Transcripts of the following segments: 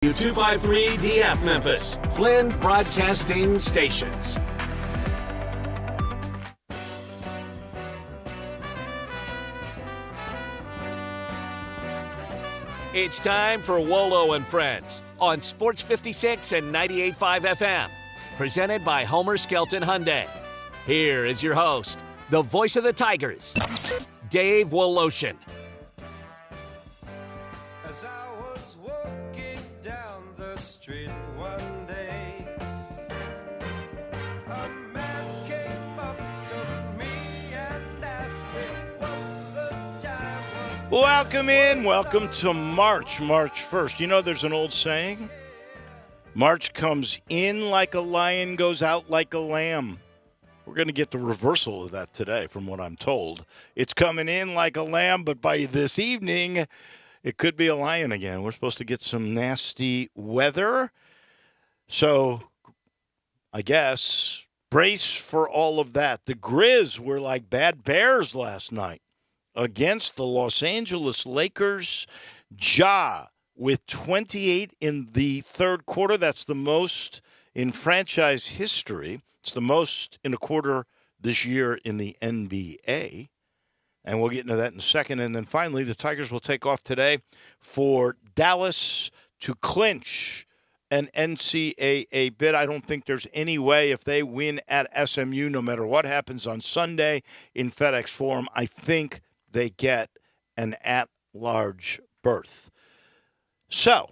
253 DF Memphis, Flynn Broadcasting Stations. It's time for Wolo and Friends on Sports 56 and 98.5 FM. Presented by Homer Skelton Hyundai. Here is your host, the voice of the Tigers, Dave Woloshin. As I was walking down the street one day, a man came up to me and asked me what the time was. Welcome to March 1st. You know, there's an old saying, March comes in like a lion, goes out like a lamb. We're going to get the reversal of that today, from what I'm told. It's coming in like a lamb, but by this evening, it could be a lion again. We're supposed to get some nasty weather. So, I guess, brace for all of that. The Grizz were like bad bears last night against the Los Angeles Lakers. Ja with 28 in the third quarter. That's the most in franchise history. It's the most in a quarter this year in the NBA. And we'll get into that in a second. And then finally, the Tigers will take off today for Dallas to clinch an NCAA bid. I don't think there's any way, if they win at SMU, no matter what happens on Sunday in FedEx Forum, I think they get an at-large berth. So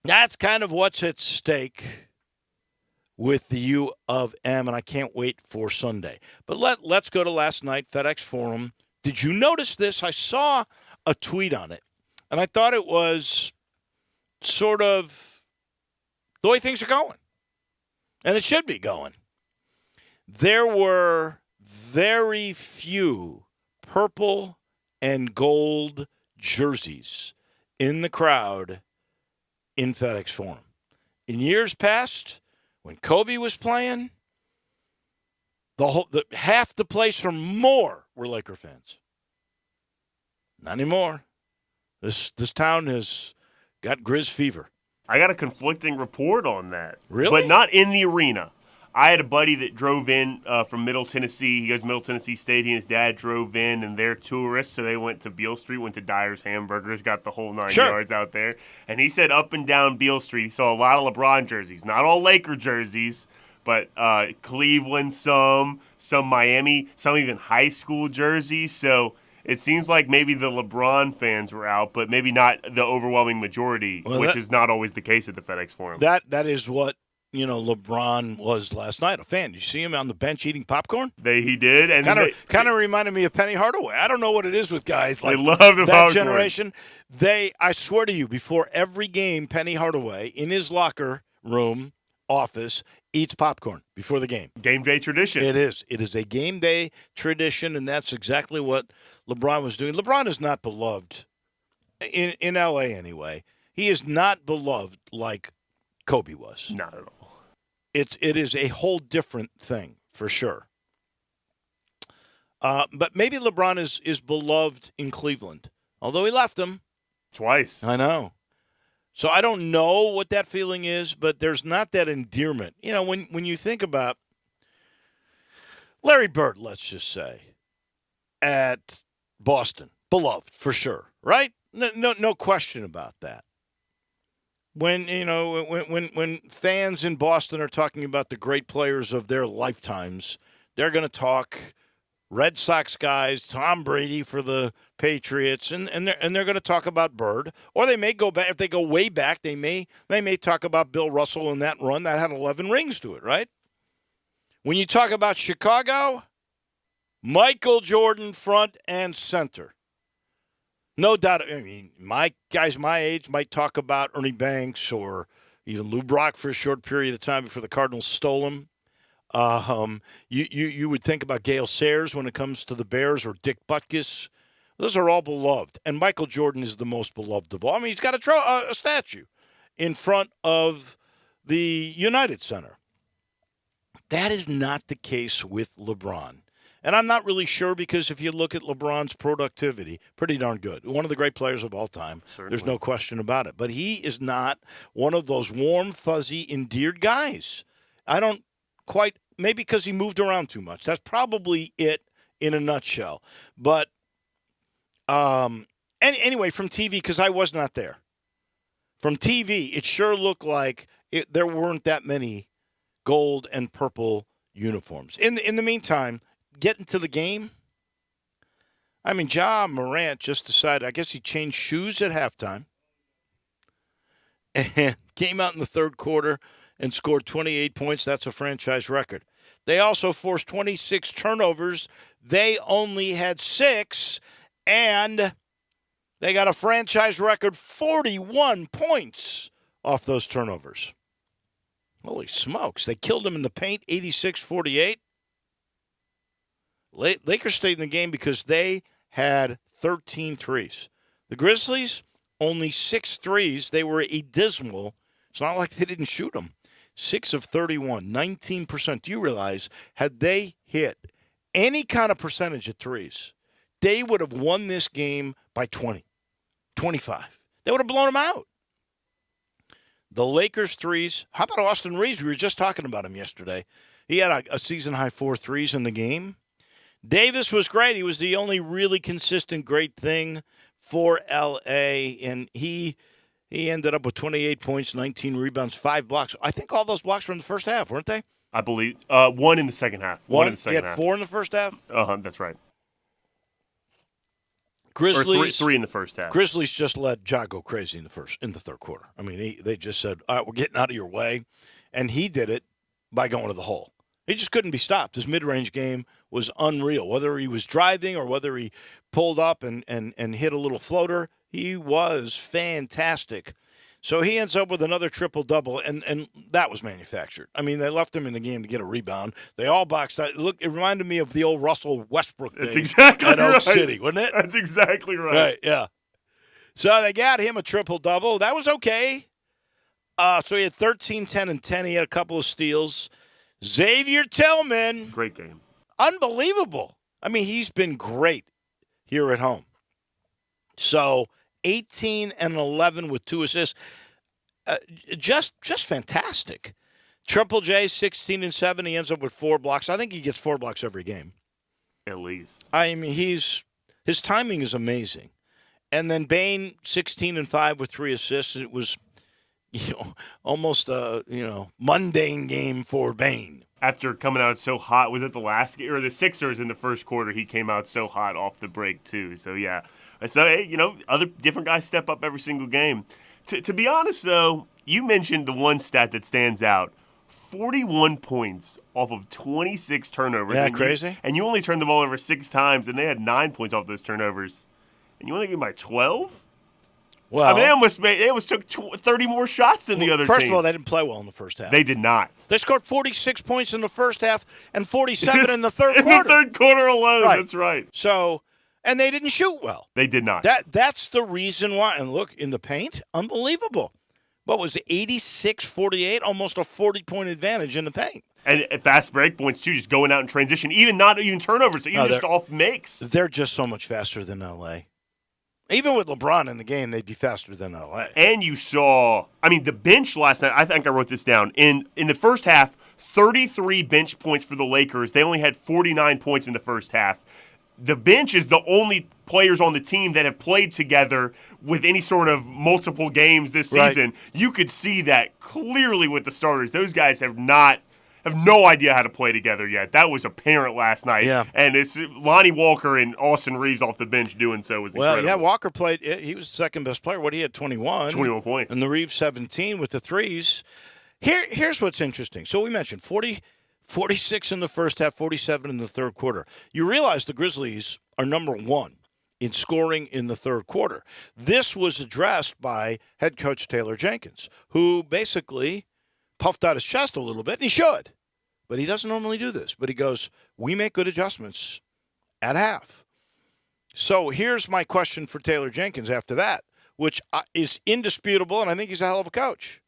that's kind of what's at stake with the U of M, and I can't wait for Sunday. But let's go to last night, FedEx Forum. Did you notice this? I saw a tweet on it, and I thought it was sort of the way things are going, and it should be going. There were very few purple and gold jerseys in the crowd in FedEx Forum. In years past, when Kobe was playing, half the place or more were Laker fans. Not anymore. This town has got Grizz fever. I got a conflicting report on that. Really? But not in the arena. I had a buddy that drove in from Middle Tennessee. He goes to Middle Tennessee State. He and his dad drove in, and they're tourists, so they went to Beale Street, went to Dyer's Hamburgers, got the whole 9 yards out there. And he said up and down Beale Street, he saw a lot of LeBron jerseys. Not all Laker jerseys, but Cleveland some Miami, some even high school jerseys. So it seems like maybe the LeBron fans were out, but maybe not the overwhelming majority, which is not always the case at the FedEx Forum. That is what LeBron was last night, a fan. Did you see him on the bench eating popcorn? He did. And kind of reminded me of Penny Hardaway. I don't know what it is with guys like they love the that popcorn generation. I swear to you, before every game, Penny Hardaway, in his locker room, office, eats popcorn before the game. Game day tradition. It is. It is a game day tradition, and that's exactly what LeBron was doing. LeBron is not beloved, in L.A. anyway. He is not beloved like Kobe was. Not at all. It is a whole different thing, for sure. But maybe LeBron is beloved in Cleveland, although he left them. Twice. I know. So I don't know what that feeling is, but there's not that endearment. When you think about Larry Bird, let's just say, at Boston, beloved, for sure, right? No question about that. When when fans in Boston are talking about the great players of their lifetimes, they're going to talk Red Sox guys, Tom Brady for the Patriots, and they're going to talk about Bird, or they may go back. If they go way back, they may talk about Bill Russell and that run that had 11 rings to it, right? When you talk about Chicago, Michael Jordan front and center. No doubt. I mean, my guys my age might talk about Ernie Banks or even Lou Brock for a short period of time before the Cardinals stole him. You would think about Gale Sayers when it comes to the Bears, or Dick Butkus. Those are all beloved, and Michael Jordan is the most beloved of all. I mean, he's got a statue in front of the United Center. That is not the case with LeBron. And I'm not really sure because if you look at LeBron's productivity, pretty darn good. One of the great players of all time. Certainly. There's no question about it. But he is not one of those warm, fuzzy, endeared guys. I don't quite – maybe because he moved around too much. That's probably it in a nutshell. But anyway, from TV, because I was not there. From TV, it sure looked like there weren't that many gold and purple uniforms. In the meantime, getting to the game, I mean, Ja Morant just decided, I guess he changed shoes at halftime and came out in the third quarter and scored 28 points. That's a franchise record. They also forced 26 turnovers. They only had 6, and they got a franchise record 41 points off those turnovers. Holy smokes. They killed him in the paint, 86-48. Lakers stayed in the game because they had 13 threes. The Grizzlies, only 6 threes. They were dismal. It's not like they didn't shoot them. 6 of 31, 19%. Do you realize, had they hit any kind of percentage of threes, they would have won this game by 20, 25. They would have blown them out. The Lakers threes. How about Austin Reeves? We were just talking about him yesterday. He had a season-high 4 threes in the game. Davis was great. He was the only really consistent great thing for L.A., and he ended up with 28 points, 19 rebounds, 5 blocks. I think all those blocks were in the first half, weren't they? I believe 1 in the second half. One in the second half. He had 4 in the first half? That's right. Grizzlies, or three in the first half. Grizzlies just let Ja go crazy in the third quarter. I mean, they just said, all right, we're getting out of your way. And he did it by going to the hole. He just couldn't be stopped. His mid-range game was unreal. Whether he was driving or whether he pulled up and hit a little floater, he was fantastic. So he ends up with another triple-double, and that was manufactured. I mean, they left him in the game to get a rebound. They all boxed out. Look, it reminded me of the old Russell Westbrook days at Oak City, wasn't it? That's exactly right. Right, yeah. So they got him a triple-double. That was okay. So he had 13, 10, and 10. He had a couple of steals. Xavier Tillman. Great game. Unbelievable. I mean, he's been great here at home. So 18 and 11 with 2 assists. Just fantastic. Triple J, 16 and 7. He ends up with 4 blocks. I think he gets 4 blocks every game. At least. I mean, his timing is amazing. And then Bane, 16 and 5 with 3 assists. It was, almost a, mundane game for Bane. After coming out so hot, was it the last game or the Sixers in the first quarter? He came out so hot off the break too. So yeah, other different guys step up every single game. To be honest though, you mentioned the one stat that stands out: 41 points off of 26 turnovers. Yeah, crazy. And you only turned the ball over 6 times, and they had 9 points off those turnovers, and you only gave by 12. Well, I mean, they almost took 30 more shots than the other team. First of all, they didn't play well in the first half. They did not. They scored 46 points in the first half and 47 in the third in quarter. The third quarter alone, right. That's right. So, and they didn't shoot well. They did not. That's the reason why. And look, in the paint, unbelievable. What was it, 86-48? Almost a 40-point advantage in the paint. And fast break points, too, just going out in transition. Not even turnovers, so even just off makes. They're just so much faster than L.A. Even with LeBron in the game, they'd be faster than L.A. And you saw, the bench last night, I think I wrote this down. In the first half, 33 bench points for the Lakers. They only had 49 points in the first half. The bench is the only players on the team that have played together with any sort of multiple games this season. Right. You could see that clearly with the starters. Those guys have no idea how to play together yet. That was apparent last night. Yeah. And it's Lonnie Walker and Austin Reeves off the bench doing so was incredible. Well, yeah, Walker played. He was the second best player. He had 21. 21 points. And the Reeves 17 with the threes. Here's what's interesting. So we mentioned 46 in the first half, 47 in the third quarter. You realize the Grizzlies are number 1 in scoring in the third quarter. This was addressed by head coach Taylor Jenkins, who basically puffed out his chest a little bit, and he should. But he doesn't normally do this. But he goes, we make good adjustments at half. So here's my question for Taylor Jenkins after that, which is indisputable, and I think he's a hell of a coach.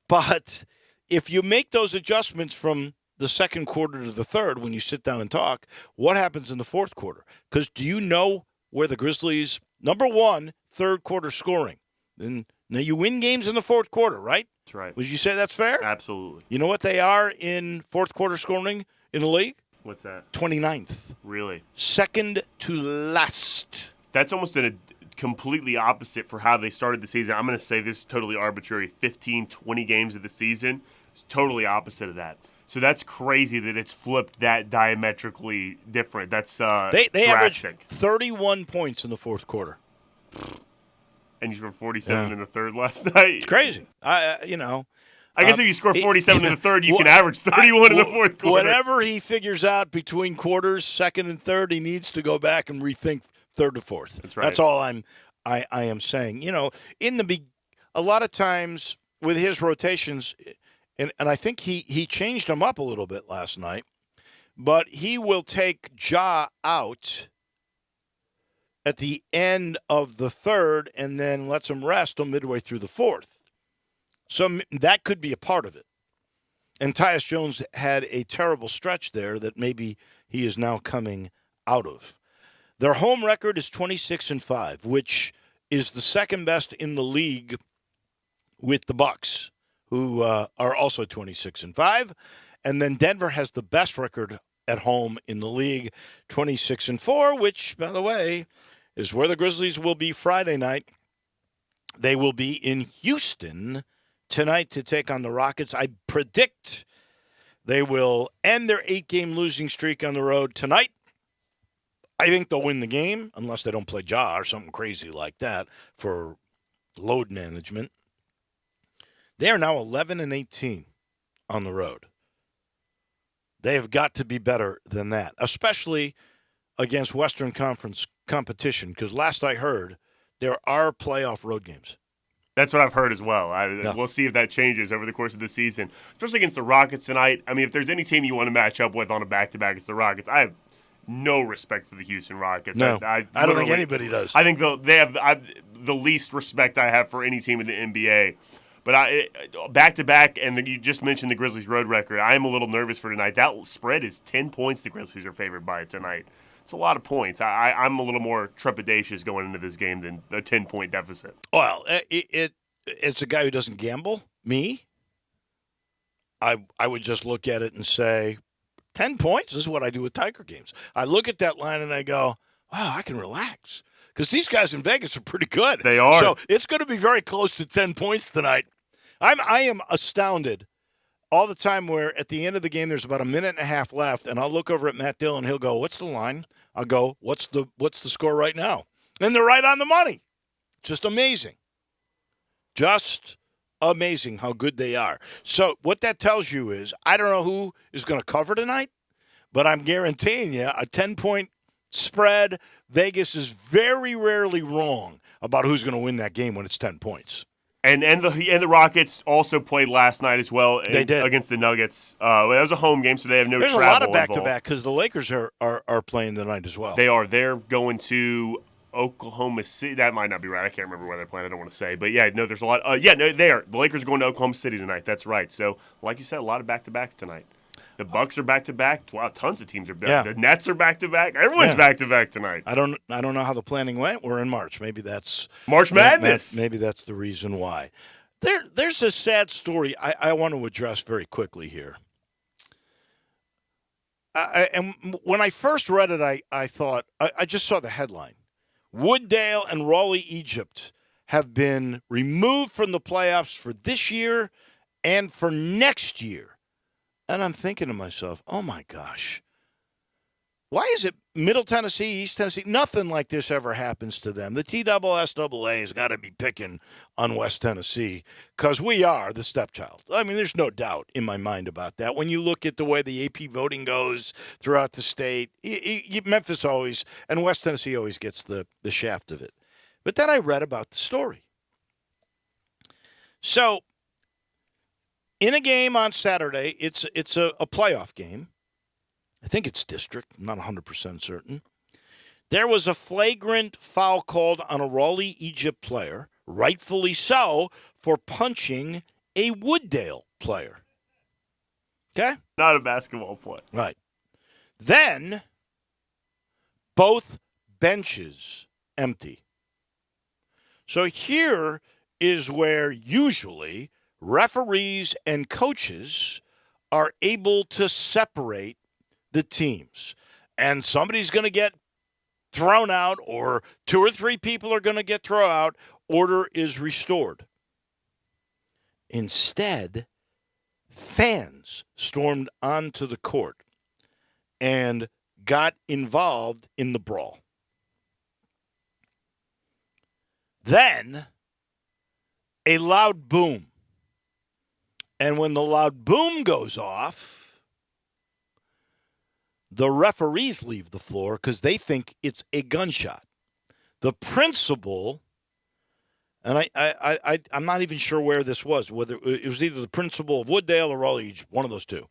But if you make those adjustments from the second quarter to the third when you sit down and talk. What happens in the fourth quarter? Because do you know where the Grizzlies, number one, third quarter scoring? And now you win games in the fourth quarter, right? That's right. Would you say that's fair? Absolutely. You know what they are in fourth quarter scoring in the league? What's that? 29th. Really? Second to last. That's almost a completely opposite for how they started the season. I'm going to say this is totally arbitrary. 15, 20 games of the season. It's totally opposite of that. So that's crazy that it's flipped that diametrically different. That's They averaged drastic. 31 points in the fourth quarter. And you scored 47 in the third last night. It's crazy. I guess if you score 47 in the third, you can average 31 in the fourth quarter. Whatever he figures out between quarters, second and third, he needs to go back and rethink third to fourth. That's right. That's all I am saying. A lot of times with his rotations, and I think he changed them up a little bit last night, but he will take Ja out at the end of the third and then lets him rest till midway through the fourth. So that could be a part of it. And Tyus Jones had a terrible stretch there that maybe he is now coming out of. Their home record is 26-5, which is the second best in the league with the Bucks, who are also 26-5. And then Denver has the best record at home in the league, 26-4, which, by the way, is where the Grizzlies will be Friday night. They will be in Houston tonight to take on the Rockets. I predict they will end their 8-game losing streak on the road tonight. I think they'll win the game, unless they don't play Ja or something crazy like that for load management. They are now 11-18 on the road. They have got to be better than that, especially against Western Conference competition, because last I heard, there are playoff road games. That's what I've heard as well. We'll see if that changes over the course of the season, especially against the Rockets tonight. I mean, if there's any team you want to match up with on a back-to-back, it's the Rockets. I have no respect for the Houston Rockets. No, I don't think anybody does. I think they have the least respect I have for any team in the NBA. But back-to-back, and you just mentioned the Grizzlies' road record. I am a little nervous for tonight. That spread is 10 points the Grizzlies are favored by tonight. It's a lot of points. I'm a little more trepidatious going into this game than a 10-point deficit. Well, it's a guy who doesn't gamble. Me, I would just look at it and say, 10 points? This is what I do with Tiger games. I look at that line and I go, wow, I can relax. Because these guys in Vegas are pretty good. They are. So it's going to be very close to 10 points tonight. I am astounded all the time where at the end of the game there's about a minute and a half left, and I'll look over at Matt Dillon, he'll go, what's the line? I'll go, what's the score right now? And they're right on the money. Just amazing. Just amazing how good they are. So what that tells you is, I don't know who is going to cover tonight, but I'm guaranteeing you a 10-point spread. Vegas is very rarely wrong about who's going to win that game when it's 10 points. And the Rockets also played last night as well. They did. Against the Nuggets. It was a home game, so they have no There's travel a lot of involved. back-to-back because the Lakers are playing tonight as well. They are. They're going to Oklahoma City. That might not be right. I can't remember where they're playing. I don't want to say. But, yeah, no, there's a lot. They are. The Lakers are going to Oklahoma City tonight. That's right. So, like you said, a lot of back-to-backs tonight. The Bucks are back-to-back. Wow, tons of teams are back. Yeah. The Nets are back-to-back. Everyone's back-to-back tonight. I don't know how the planning went. We're in March. Maybe that's March Madness. Maybe that's the reason why. There's a sad story I want to address very quickly here. And when I first read it, I thought, I just saw the headline. Wooddale and Raleigh, Egypt have been removed from the playoffs for this year and for next year. And I'm thinking to myself, oh, my gosh. Why is it Middle Tennessee, East Tennessee, nothing like this ever happens to them? The TSSAA has got to be picking on West Tennessee because we are the stepchild. I mean, there's no doubt in my mind about that. When you look at the way the AP voting goes throughout the state, Memphis always, and West Tennessee always gets the shaft of it. But then I read about the story. So, in a game on Saturday, it's a playoff game. I think it's district. I'm not 100% certain. There was a flagrant foul called on a Raleigh, Egypt player, rightfully so, for punching a Wooddale player. Okay? Not a basketball play. Right. Then, both benches empty. So here is where usually referees and coaches are able to separate the teams. And somebody's going to get thrown out, or 2 or 3 people are going to get thrown out. Order is restored. Instead, fans stormed onto the court and got involved in the brawl. Then, a loud boom. And when the loud boom goes off, the referees leave the floor because they think it's a gunshot. The principal, and I'm not even sure where this was, whether it was either the principal of Wooddale or Raleigh, one of those two,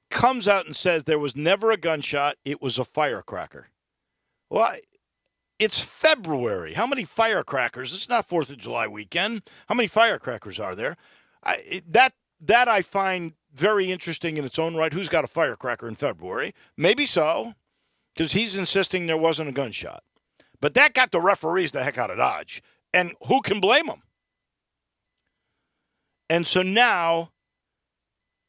comes out and says there was never a gunshot, it was a firecracker. Well, it's February. How many firecrackers? It's not 4th of July weekend. How many firecrackers are there? That I find very interesting in its own right. Who's got a firecracker in February? Maybe so, because he's insisting there wasn't a gunshot. But that got the referees the heck out of Dodge. And who can blame them? And so now,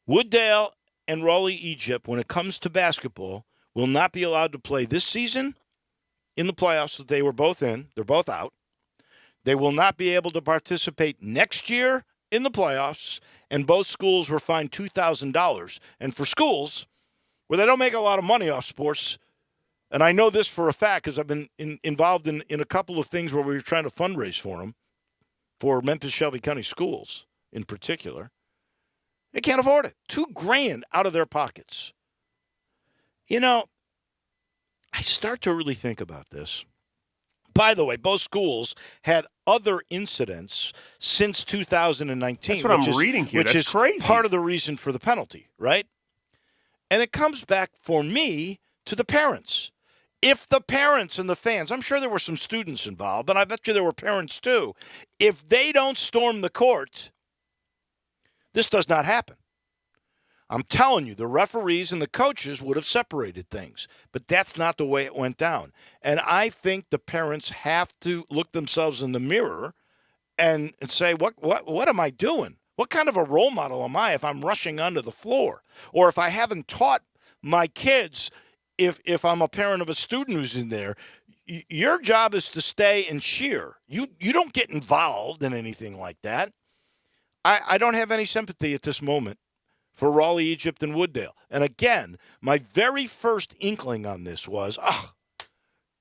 Wooddale and Raleigh Egypt, when it comes to basketball, will not be allowed to play this season in the playoffs that they were both in. They're both out. They will not be able to participate next year in the playoffs, and both schools were fined $2,000. And for schools where they don't make a lot of money off sports, and I know this for a fact because I've been involved in a couple of things where we were trying to fundraise for them, for Memphis Shelby County schools in particular, they can't afford it. $2,000 out of their pockets. You know, I start to really think about this. By the way, both schools had other incidents since 2019. That's what I'm reading here. Which That's is crazy. part of the reason for the penalty, right? And it comes back, for me, to the parents. If the parents and the fans, I'm sure there were some students involved, but I bet you there were parents too. If they don't storm the court, this does not happen. I'm telling you, the referees and the coaches would have separated things, but that's not the way it went down. And I think the parents have to look themselves in the mirror and say, what am I doing? What kind of a role model am I if I'm rushing onto the floor? Or if I haven't taught my kids, if I'm a parent of a student who's in there, your job is to stay and cheer. You don't get involved in anything like that. I don't have any sympathy at this moment for Raleigh, Egypt, and Wooddale. And again, my very first inkling on this was,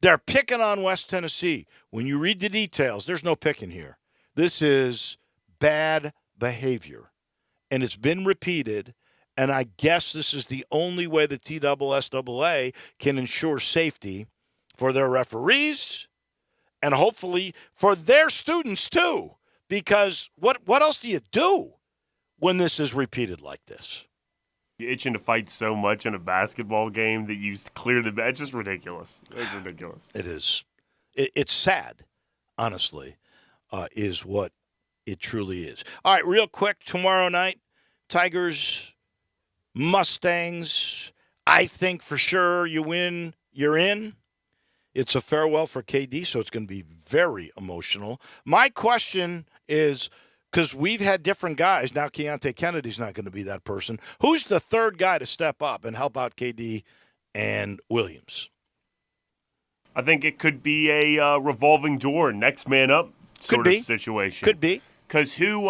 they're picking on West Tennessee. When you read the details, there's no picking here. This is bad behavior. And it's been repeated, and I guess this is the only way the TSSAA can ensure safety for their referees and hopefully for their students too. Because what else do you do when this is repeated like this? You're itching to fight so much in a basketball game that you clear the bed. It's just ridiculous. It's ridiculous. It is. It's sad, honestly, is what it truly is. All right, real quick, tomorrow night, Tigers, Mustangs. I think for sure you win, you're in. It's a farewell for KD, so it's going to be very emotional. My question is, because we've had different guys, now Keontae Kennedy's not going to be that person. Who's the third guy to step up and help out KD and Williams? I think it could be a revolving door, next man up sort of situation. Could be. Because who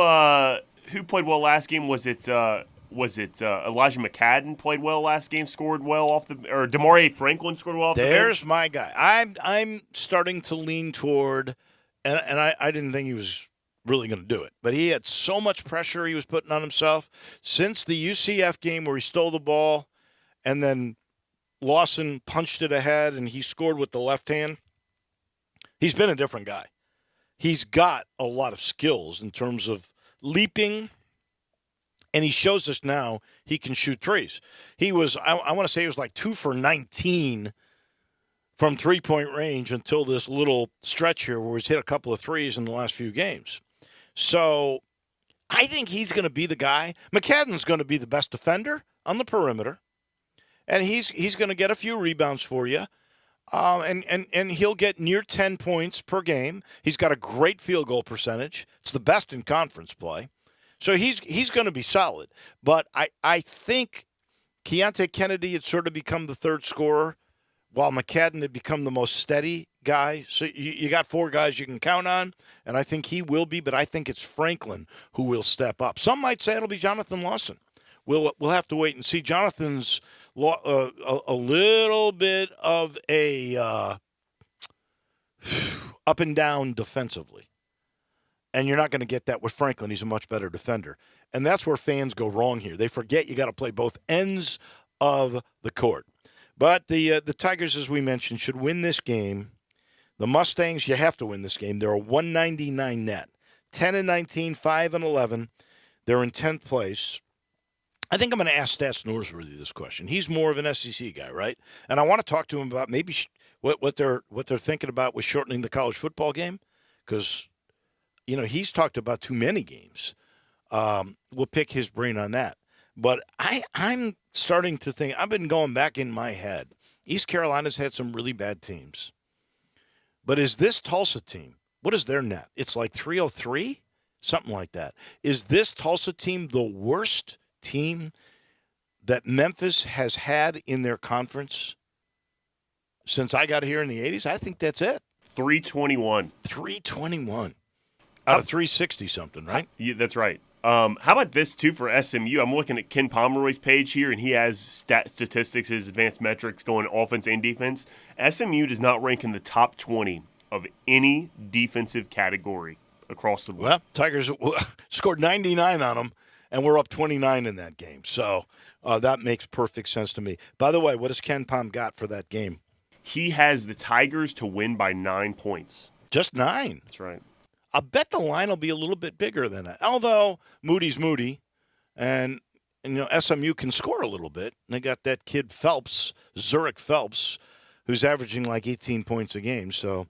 played well last game? Was it Elijah McCadden played well last game, scored well off or Demarie Franklin scored well off the bench? There's my guy. I'm starting to lean toward, and I didn't think he was really going to do it, but he had so much pressure he was putting on himself since the UCF game where he stole the ball and then Lawson punched it ahead and he scored with the left hand. He's been a different guy. He's got a lot of skills in terms of leaping, and he shows us now he can shoot threes. He was, I want to say he was like 2 for 19 from three-point range until this little stretch here where he's hit a couple of threes in the last few games. So I think he's going to be the guy. McCadden's going to be the best defender on the perimeter, and he's going to get a few rebounds for you, and he'll get near 10 points per game. He's got a great field goal percentage. It's the best in conference play. So he's going to be solid. But I think Keontae Kennedy had sort of become the third scorer, while McCadden had become the most steady guy. So you got four guys you can count on, and I think he will be, but I think it's Franklin who will step up. Some might say it'll be Jonathan Lawson. We'll have to wait and see. Jonathan's a little bit of a up and down defensively, and you're not going to get that with Franklin. He's a much better defender, and that's where fans go wrong here. They forget you got to play both ends of the court. But the Tigers, as we mentioned, should win this game. The Mustangs, you have to win this game. They're a 199 net, 10-19, 5-11. They're in 10th place. I think I'm going to ask Stats Norsworthy this question. He's more of an SEC guy, right? And I want to talk to him about maybe what they're thinking about with shortening the college football game, because he's talked about too many games. We'll pick his brain on that. But I'm starting to think, I've been going back in my head. East Carolina's had some really bad teams. But is this Tulsa team, what is their net? It's like 303? Something like that. Is this Tulsa team the worst team that Memphis has had in their conference since I got here in the 80s? I think that's it. 321. 321. Out of 360-something, right? Yeah, that's right. How about this, too, for SMU? I'm looking at Ken Pomeroy's page here, and he has statistics, his advanced metrics going offense and defense. SMU does not rank in the top 20 of any defensive category across the board. Well, Tigers scored 99 on them, and we're up 29 in that game. So that makes perfect sense to me. By the way, what has Ken Pom got for that game? He has the Tigers to win by 9 points. Just 9? That's right. I bet the line will be a little bit bigger than that. Although Moody's Moody, and SMU can score a little bit. And they got that kid Phelps, Zurich Phelps, who's averaging like 18 points a game. So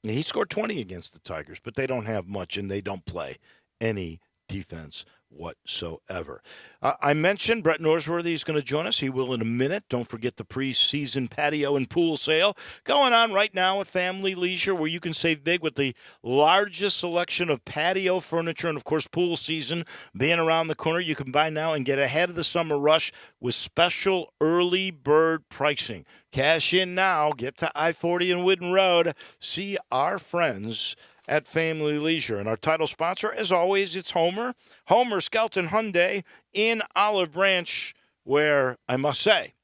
he scored 20 against the Tigers, but they don't have much, and they don't play any defense whatsoever. I mentioned Brett Norsworthy is going to join us. He will in a minute. Don't forget the preseason patio and pool sale going on right now at Family Leisure, where you can save big with the largest selection of patio furniture. And, of course, pool season being around the corner, you can buy now and get ahead of the summer rush with special early bird pricing. Cash in now. Get to I-40 and Wooden Road. See our friends at Family Leisure. And our title sponsor, as always, it's Homer Skelton Hyundai in Olive Branch, where I must say,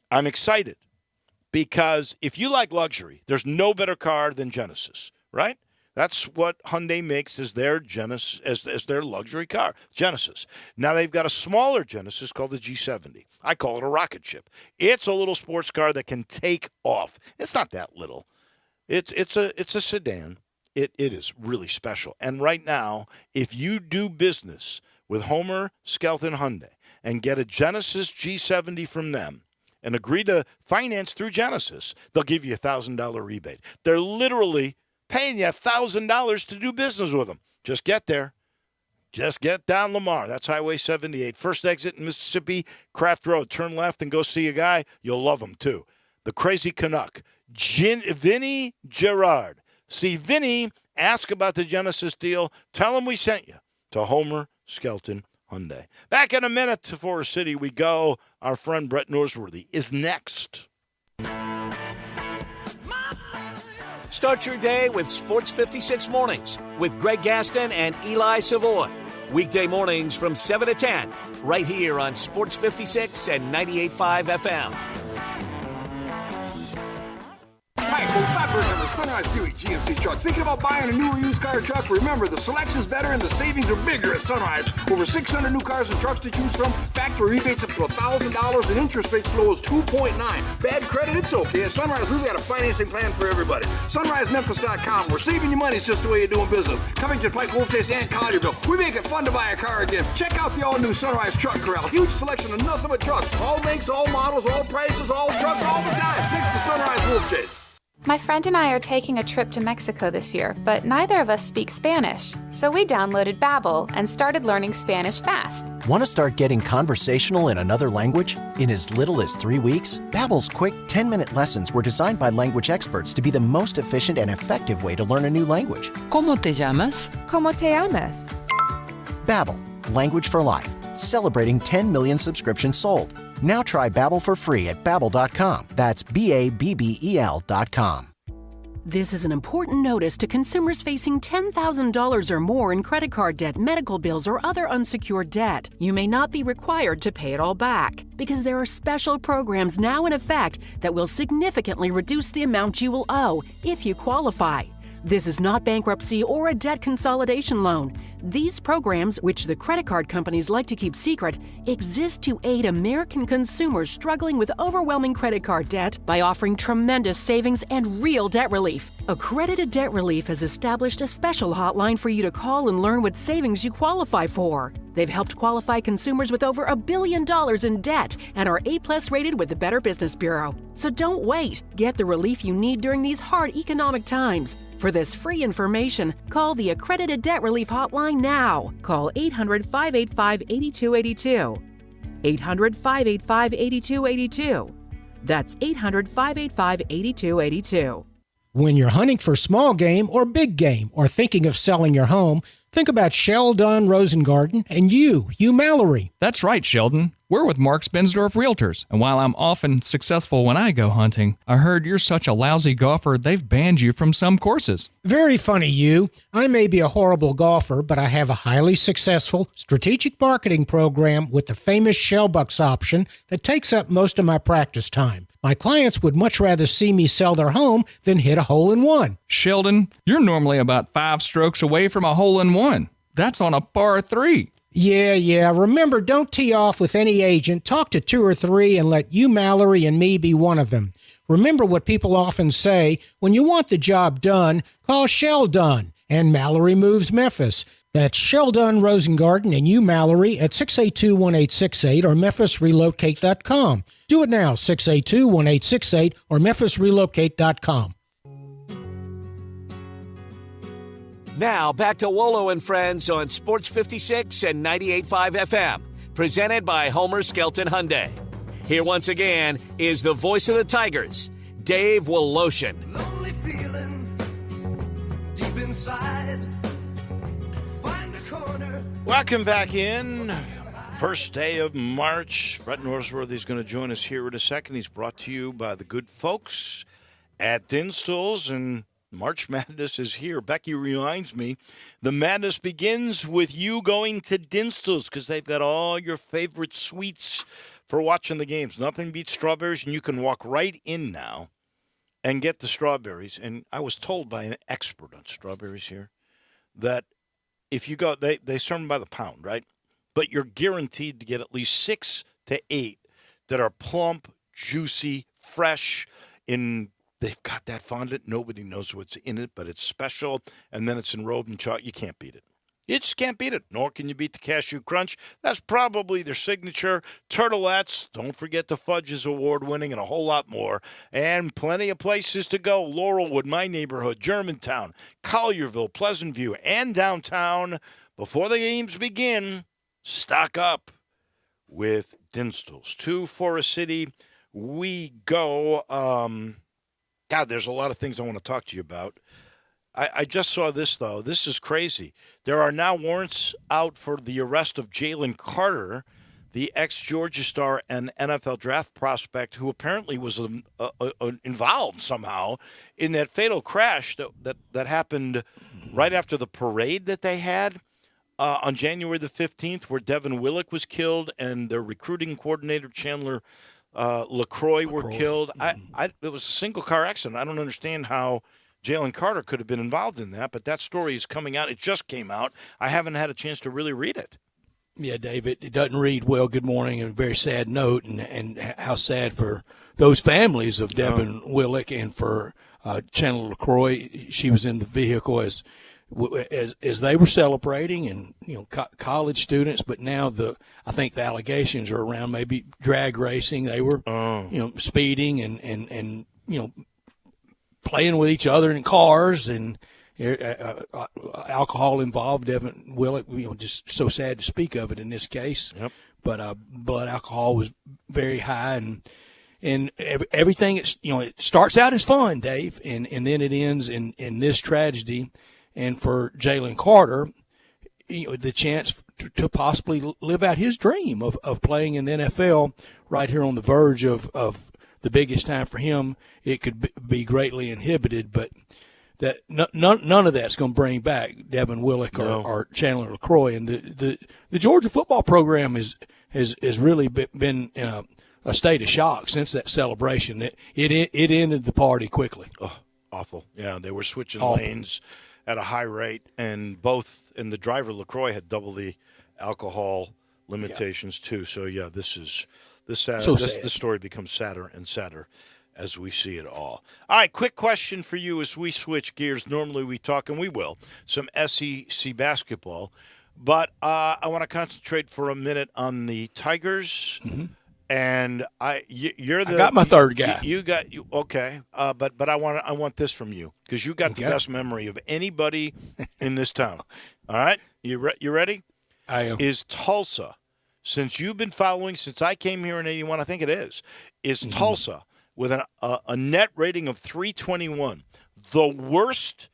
I'm excited because if you like luxury, there's no better car than Genesis, right? That's what Hyundai makes as their Genesis, as their luxury car, Genesis. Now they've got a smaller Genesis called the G70. I call it a rocket ship. It's a little sports car that can take off. It's not that little. It's a sedan. It is really special. And right now, if you do business with Homer Skelton Hyundai and get a Genesis G70 from them and agree to finance through Genesis, they'll give you a $1,000 rebate. They're literally paying you $1,000 to do business with them. Just get there. Just get down Lamar. That's Highway 78. First exit in Mississippi, Craft Road. Turn left and go see a guy. You'll love him, too. The Crazy Canuck. Vinny Gerard. See Vinny, ask about the Genesis deal. Tell him we sent you to Homer Skelton Hyundai. Back in a minute to Forest City we go. Our friend Brett Norsworthy is next. Start your day with Sports 56 Mornings with Greg Gaston and Eli Savoy. Weekday mornings from 7 to 10, right here on Sports 56 and 98.5 FM. Hi, folks, Matt Burton of the Sunrise Buick GMC truck. Thinking about buying a new or used car or truck? Remember, the selection's better and the savings are bigger at Sunrise. Over 600 new cars and trucks to choose from. Factory rebates up to $1,000 and interest rates low as 2.9. Bad credit? It's okay. At Sunrise, we've got a financing plan for everybody. SunriseMemphis.com. We're saving you money. It's just the way you're doing business. Covington, Pike, Wolf Chase, and Collierville. We make it fun to buy a car again. Check out the all-new Sunrise Truck Corral. Huge selection of nothing but trucks. All makes, all models, all prices, all trucks, all the time. Next to Sunrise Wolf Chase. My friend and I are taking a trip to Mexico this year, but neither of us speak Spanish. So we downloaded Babbel and started learning Spanish fast. Want to start getting conversational in another language? In as little as 3 weeks, Babbel's quick 10-minute lessons were designed by language experts to be the most efficient and effective way to learn a new language. ¿Cómo te llamas? ¿Cómo te llamas? Babbel, language for life. Celebrating 10 million subscriptions sold. Now try Babbel for free at Babbel.com. That's BABBEL.com. This is an important notice to consumers facing $10,000 or more in credit card debt, medical bills, or other unsecured debt. You may not be required to pay it all back because there are special programs now in effect that will significantly reduce the amount you will owe if you qualify. This is not bankruptcy or a debt consolidation loan. These programs, which the credit card companies like to keep secret, exist to aid American consumers struggling with overwhelming credit card debt by offering tremendous savings and real debt relief. Accredited Debt Relief has established a special hotline for you to call and learn what savings you qualify for. They've helped qualify consumers with over $1 billion in debt and are A+ rated with the Better Business Bureau. So don't wait. Get the relief you need during these hard economic times. For this free information, call the Accredited Debt Relief Hotline now. Call 800-585-8282. 800-585-8282. That's 800-585-8282. When you're hunting for small game or big game or thinking of selling your home, think about Sheldon Rosengarten and you Mallory. That's right, Sheldon. We're with Mark Spensdorf Realtors, and while I'm often successful when I go hunting, I heard you're such a lousy golfer they've banned you from some courses. Very funny, you. I may be a horrible golfer, but I have a highly successful strategic marketing program with the famous Shellbucks option that takes up most of my practice time. My clients would much rather see me sell their home than hit a hole-in-one. Sheldon, you're normally about 5 strokes away from a hole-in-one. That's on a par 3. Yeah. Remember, don't tee off with any agent. Talk to 2 or 3 and let you, Mallory, and me be one of them. Remember what people often say, when you want the job done, call Sheldon. And Mallory Moves Memphis. That's Sheldon Rosengarten and you, Mallory, at 682-1868 or MemphisRelocate.com. Do it now, 682-1868 or MemphisRelocate.com. Now back to Wolo and Friends on Sports 56 and 98.5 FM, presented by Homer Skelton Hyundai. Here once again is the voice of the Tigers, Dave Woloshin. Lonely feeling deep inside. Find a corner. Welcome back in. First day of March. Brett Norsworthy is going to join us here in a second. He's brought to you by the good folks at Dinstall's, and March Madness is here. Becky reminds me, the madness begins with you going to Dinstall's because they've got all your favorite sweets for watching the games. Nothing beats strawberries, and you can walk right in now and get the strawberries. And I was told by an expert on strawberries here that if you go, they serve them by the pound, right? But you're guaranteed to get at least 6 to 8 that are plump, juicy, fresh. They've got that fondant. Nobody knows what's in it, but it's special. And then it's enrobed in chocolate. You can't beat it. You just can't beat it. Nor can you beat the Cashew Crunch. That's probably their signature. Turtlettes. Don't forget the fudge is award-winning and a whole lot more. And plenty of places to go. Laurelwood, my neighborhood, Germantown, Collierville, Pleasant View, and downtown. Before the games begin, stock up with Dinstall's. To Forest City we go. God, there's a lot of things I want to talk to you about. I just saw this, though. This is crazy. There are now warrants out for the arrest of Jalen Carter, the ex-Georgia star and NFL draft prospect who apparently was involved somehow in that fatal crash that happened right after the parade that they had on January the 15th, where Devin Willock was killed and their recruiting coordinator, Chandler LaCroix were killed. It was a single car accident. I don't understand how Jalen Carter could have been involved in that, but that story is coming out. It just came out. I haven't had a chance to really read it. Yeah, Dave, it doesn't read well. Good morning, and a very sad note, and how sad for those families of Devin Willock and for Chandler LaCroix. She was in the vehicle as they were celebrating, and college students. But now I think the allegations are around maybe drag racing. They were speeding and playing with each other in cars and alcohol involved. Devin Willock, just so sad to speak of it in this case. Yep. But blood alcohol was very high, and everything. It starts out as fun, Dave, and then it ends in this tragedy. And for Jalen Carter, the chance to possibly live out his dream of playing in the NFL right here on the verge of the biggest time for him, it could be greatly inhibited. But that none of that's going to bring back Devin Willock or Chandler LaCroix. And the Georgia football program has really been in a state of shock since that celebration. It ended the party quickly. Oh, awful. Yeah, they were switching lanes at a high rate, and the driver LaCroix had double the alcohol limitations too. So yeah, this story becomes sadder and sadder as we see it all. All right, quick question for you as we switch gears. Normally we talk, and we will, some SEC basketball, but I want to concentrate for a minute on the Tigers. Mm-hmm. And I got my third guy. Okay, but I want this from you because you got the best memory of anybody in this town. All right, you ready? I am. Is Tulsa, since you've been following since I came here in '81, I think it is Tulsa with a net rating of 321, the worst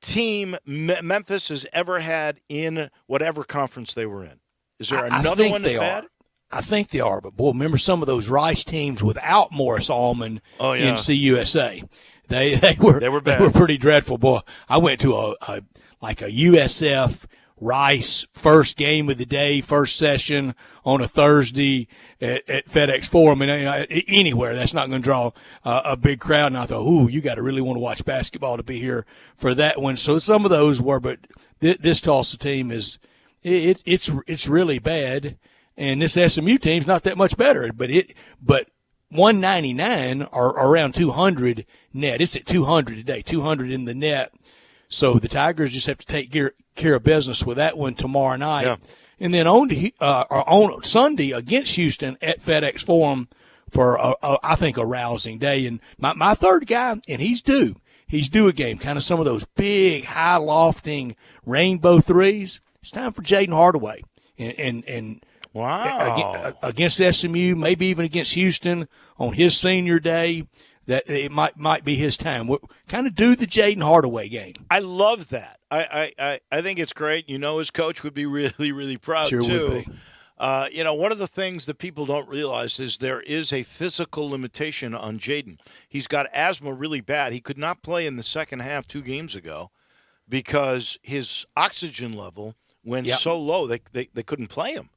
team Memphis has ever had in whatever conference they were in? Is there another one that's bad? I think they are, but boy, remember some of those Rice teams without Morris Allman in CUSA. They were bad. They were pretty dreadful. Boy, I went to a USF Rice first game of the day, first session on a Thursday at FedEx Forum. Anywhere that's not going to draw a big crowd. And I thought, ooh, you got to really want to watch basketball to be here for that one. So some of those were, but this Tulsa team it's really bad. And this SMU team's not that much better, but 199 or around 200 net. It's at 200 today, 200 in the net. So the Tigers just have to take care of business with that one tomorrow night. Yeah. And then on Sunday against Houston at FedEx Forum for, I think, a rousing day. And my third guy, and he's due a game, kind of some of those big, high-lofting rainbow threes. It's time for Jaden Hardaway. And wow. Against SMU, maybe even against Houston on his senior day, that it might be his time. We'll kind of do the Jaden Hardaway game. I love that. I think it's great. His coach would be really, really proud, sure too. Would be. One of the things that people don't realize is there is a physical limitation on Jaden. He's got asthma really bad. He could not play in the second half 2 games ago because his oxygen level went so low they couldn't play him.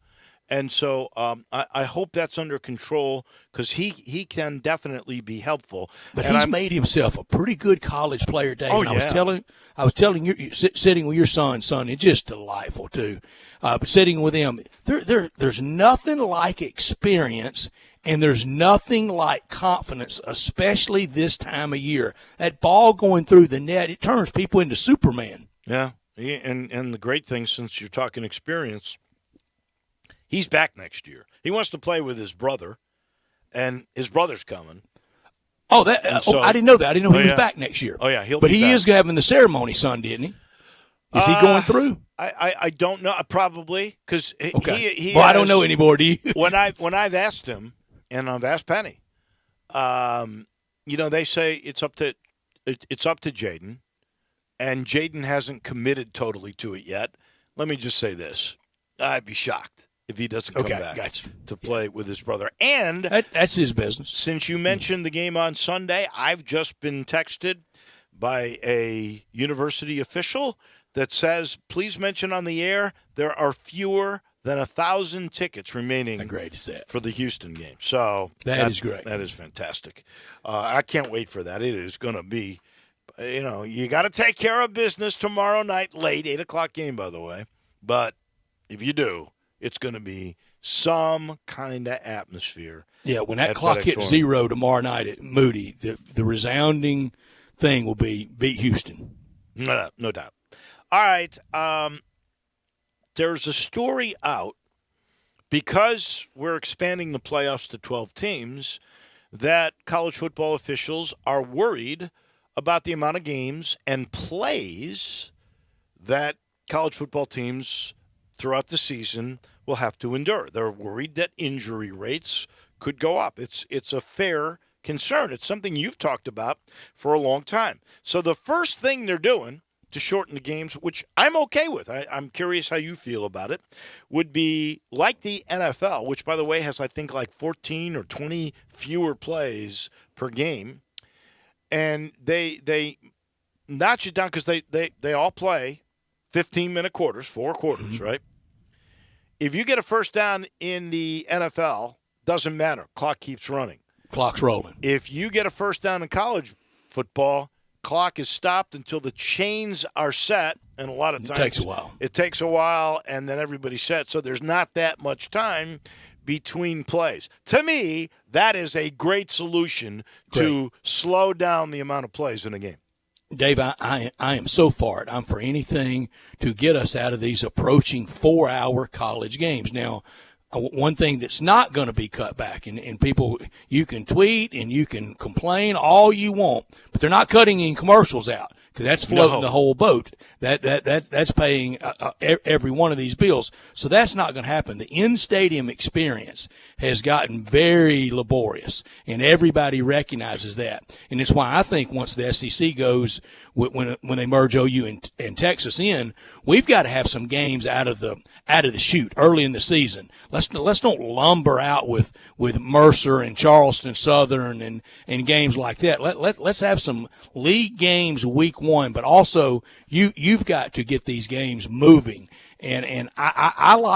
And so I hope that's under control because he can definitely be helpful. But he's made himself a pretty good college player, Dave. Oh, yeah. I was telling you, sitting with your son, it's just delightful too. But sitting with him, there's nothing like experience, and there's nothing like confidence, especially this time of year. That ball going through the net, it turns people into Superman. Yeah, and the great thing, since you're talking experience, he's back next year. He wants to play with his brother, and his brother's coming. Oh, I didn't know that. I didn't know he was back next year. Oh, yeah, he'll but be he back. is having the ceremony Sunday, isn't he? Is he going through? I don't know. Probably, because he I don't know anymore, do you? when I've asked him, and I've asked Penny, they say it's up to Jaden, and Jaden hasn't committed totally to it yet. Let me just say this. I'd be shocked if he doesn't come back to play with his brother. And that's his business. Since you mentioned the game on Sunday, I've just been texted by a university official that says, please mention on the air there are fewer than 1,000 tickets remaining for the Houston game. So that is great. That is fantastic. I can't wait for that. It is going to be, you got to take care of business tomorrow night, late, 8 o'clock game, by the way. But if you do, it's going to be some kind of atmosphere. Yeah, when that clock hits 0 tomorrow night at Moody, the resounding thing will be beat Houston. No doubt. All right. There's a story out, because we're expanding the playoffs to 12 teams, that college football officials are worried about the amount of games and plays that college football teams throughout the season will have to endure. They're worried that injury rates could go up. It's a fair concern. It's something you've talked about for a long time. So the first thing they're doing to shorten the games, which I'm okay with, I'm curious how you feel about it, would be like the NFL, which, by the way, has, I think, like 14 or 20 fewer plays per game. And they notch it down because they all play 15-minute quarters, 4 quarters, right? If you get a first down in the NFL, doesn't matter. Clock keeps running. Clock's rolling. If you get a first down in college football, clock is stopped until the chains are set, and a lot of times it takes a while. It takes a while, and then everybody's set, so there's not that much time between plays. To me, that is a great solution to slow down the amount of plays in a game. Dave, I am so for it. I'm for anything to get us out of these approaching 4-hour college games. Now, one thing that's not going to be cut back, and people, you can tweet and you can complain all you want, but they're not cutting any commercials out because that's floating the whole boat. That's paying every one of these bills. So that's not going to happen. The in-stadium experience has gotten very laborious, and everybody recognizes that. And it's why I think once the SEC goes, when they merge OU and Texas in, we've got to have some games out of the chute early in the season. Let's don't lumber out with Mercer and Charleston Southern and games like that. Let's have some league games week 1, but also you've got to get these games moving. And I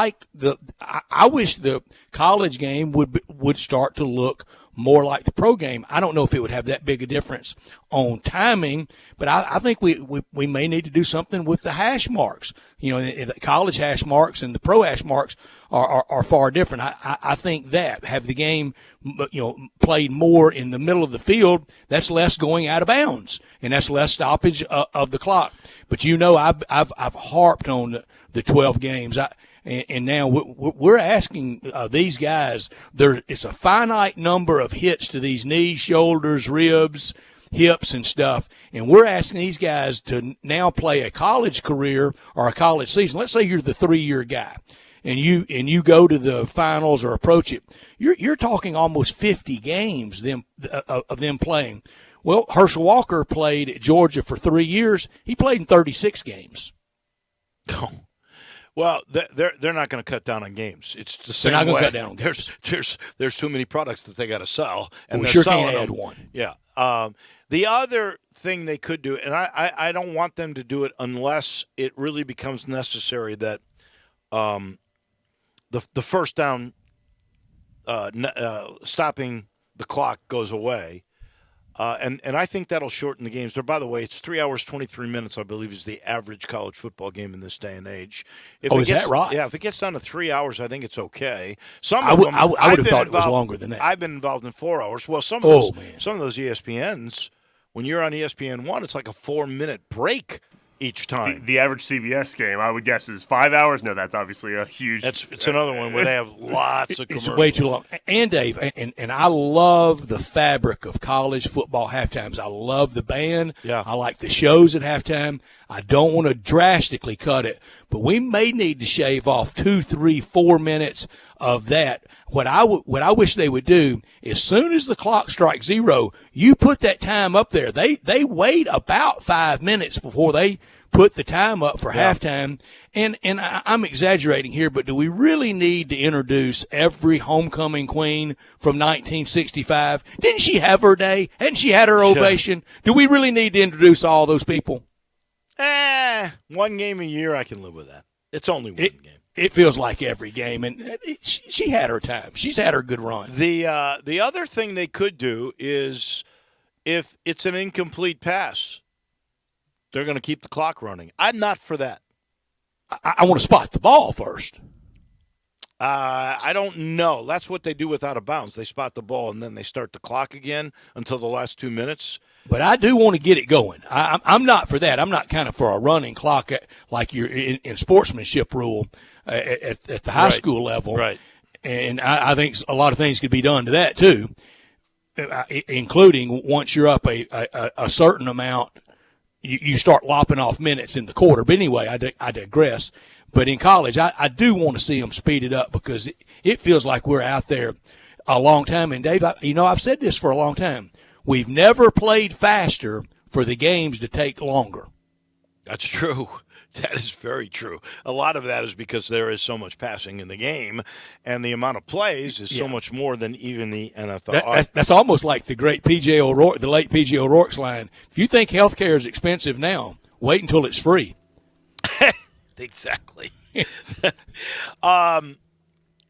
wish the college game would start to look more like the pro game. I don't know if it would have that big a difference on timing, but I think we may need to do something with the hash marks. You know, the college hash marks and the pro hash marks are far different. I think that have the game, played more in the middle of the field, that's less going out of bounds, and that's less stoppage of the clock. But I've harped on the 12 games. And now we're asking these guys, it's a finite number of hits to these knees, shoulders, ribs, hips, and stuff. And we're asking these guys to now play a college career or a college season. Let's say you're the 3-year guy and you go to the finals or approach it. You're talking almost 50 games of them playing. Well, Herschel Walker played at Georgia for 3 years. He played in 36 games. Well, they're not going to cut down on games. It's the same way. They're not going to cut down on games. There's too many products that they got to sell, and we they're sure selling can't add them. one. Yeah. The other thing they could do, and I don't want them to do it unless it really becomes necessary that the first down stopping the clock goes away. And I think that'll shorten the games. By the way, it's 3 hours, 23 minutes, I believe, is the average college football game in this day and age. Is that right? Yeah, if it gets down to 3 hours, I think it's okay. I would have thought it was longer than that. I've been involved in 4 hours. Well, some of those ESPNs, when you're on ESPN1, it's like a 4-minute break each time. The average CBS game, I would guess, is 5 hours. No, that's obviously a huge. It's another one where they have lots of commercials. It's way too long. And Dave, and I love the fabric of college football halftimes. I love the band. Yeah. I like the shows at halftime. I don't want to drastically cut it, but we may need to shave off 2, 3, 4 minutes of that. What I wish they would do, as soon as the clock strikes 0, you put that time up there. They wait about 5 minutes before they put the time up for halftime. And I'm exaggerating here, but do we really need to introduce every homecoming queen from 1965? Didn't she have her day? Hadn't she had her ovation? Do we really need to introduce all those people? One game a year, I can live with that. It's only one game. It feels like every game, and she had her time. She's had her good run. The other thing they could do is, if it's an incomplete pass, they're going to keep the clock running. I'm not for that. I want to spot the ball first. I don't know. That's what they do with out of bounds. They spot the ball, and then they start the clock again until the last 2 minutes. But I do want to get it going. I'm not for that. I'm not kind of for a running clock like you're in sportsmanship rule at the high school level. Right. And I think a lot of things could be done to that too. including once you're up a certain amount, you start lopping off minutes in the quarter. But anyway, I digress. But in college, I do want to see them speed it up because it feels like we're out there a long time. And, Dave, I've said this for a long time. We've never played faster for the games to take longer. That's true. That is very true. A lot of that is because there is so much passing in the game, and the amount of plays is so much more than even the NFL. That's almost like the great P.J. O'Rourke, the late P.J. O'Rourke's line. If you think health care is expensive now, wait until it's free. Exactly.